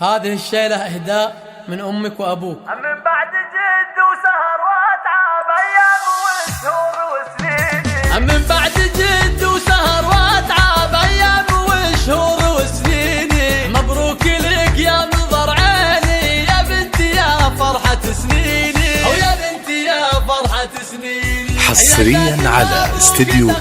هذه الشيلة إهداء من أمك وأبوك. من بعد جد وسهر وأتعب أيام وشهور وسنين. من بعد جد وسهر وأتعب أيام وشهور وسنين. مبروك لك يا منظر عيني يا بنتي يا فرحة سنيني، أو يا بنتي يا فرحة سنيني. حصريا على استديو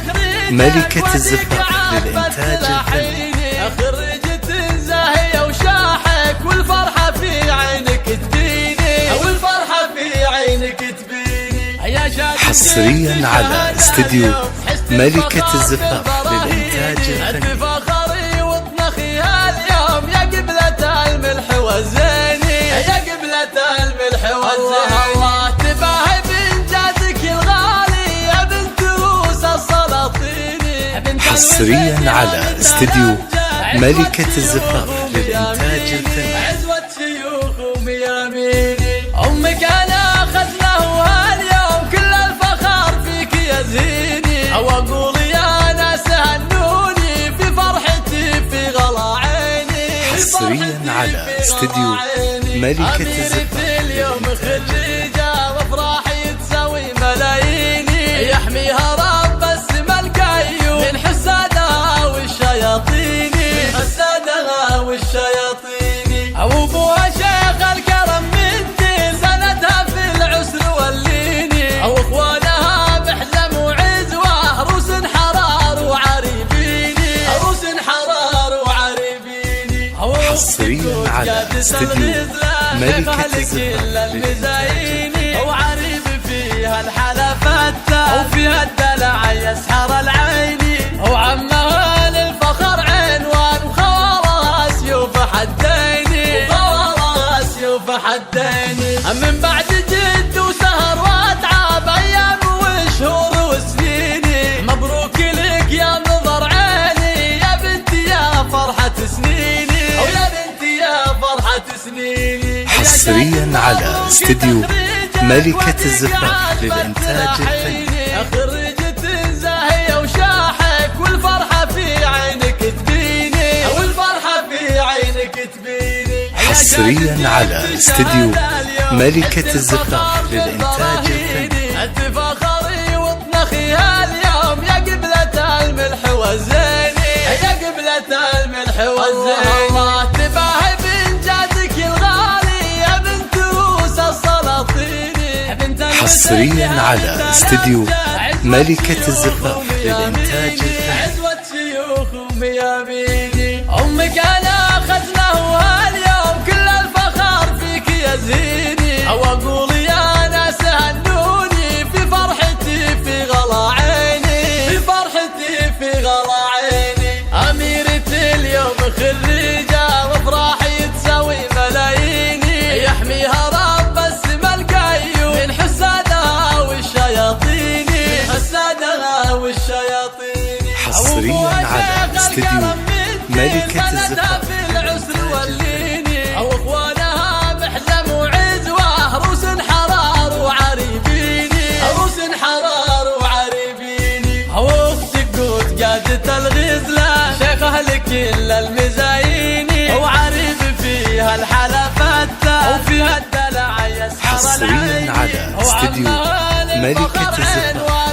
ملكة الزفاف للإنتاج الفني. خرجت زاهية وشاحك والفرحة في عينك تبيني، أو الفرحة في عينك تبيني. حصريا على استديو ملكة الزفاف للإنتاج الفني. فخري وطنخي هاليوم يا قبلة الملح والزيني، يا قبلة الملح والزيني. الله تباهي بإنجازك الغالي يا بنت روس السلاطيني. حصريا على استديو ملكة الزفاف للإنتاج الفني. عزوة شيوخ ومياميني. أمك أنا أخذناه هاليوم كل الفخر فيك يا زيني، أو أقول يا ناس هنوني في فرحتي في غلا عيني. حصريا على استديو ملكة الزفاف اليوم خريجة وافراحي تساوي ملاييني، يحميها رب السما القيوم من حسادها والشياطين، حسادها والشياطين. أو أبوها شيخ الكرم من دين سندها في العسر والليني، أو أخوانها بحزم وعزوة روس حرار وعريبيني، روس حرار وعريبيني. حصريا على استديو ملكة الزفاف للمزاييني، وعريب فيها الحلفات وفيها الدلع يسحر العيني، وعمها للفخر عنوان وخوارها سيوف حديني، وخوارها سيوف حديني. من بعد جد وسهر واتعب ايام وشهور وسنيني. مبروك لك يا منظر عيني يا بنتي يا فرحة سنيني، أو يا بنتي يا فرحة سنيني. حصريا على استديو ملكة الزفاف للإنتاج الفني. خرجت زاهية وشاحك والفرحة في عينك تبيني، أو الفرحة في عينك تبيني. حصريا على استديو ملكة الزفاف للإنتاج الفني. فخري وطنخي هاليوم يا قبلة الملح والزيني، يا قبلة الملح والزيني. الله تباهي بإنجازك الغالي يا بنت روس السلاطيني. حصريا على استديو ملكة الزفاف للإنتاج الفني. عزوة شيوخ ومياميني. أمك أنا أخذناه هاليوم كل الفخر فيك يا زيني، أو أقول يا ناس هنوني في فرحتي في غلا عيني، في فرحتي في غلا عيني. أميرة اليوم خريجة وافراحي تساوي ملاييني، يحميها رب السما القيوم من حسادها والشياطين، حسادها والشياطين. حصريا على استديو ملكة الزفاف في العسر والليني، أو أخوانها بحزم وعزوة روس حرار وعريبيني، روس حرار وعريبيني. أو أختك قوت قادة الغزلة شيخة لكل المزاييني، وعريب فيها الحلفات وفيها الدلع يسحر العين. حصريا على استديو ملكة الزفاف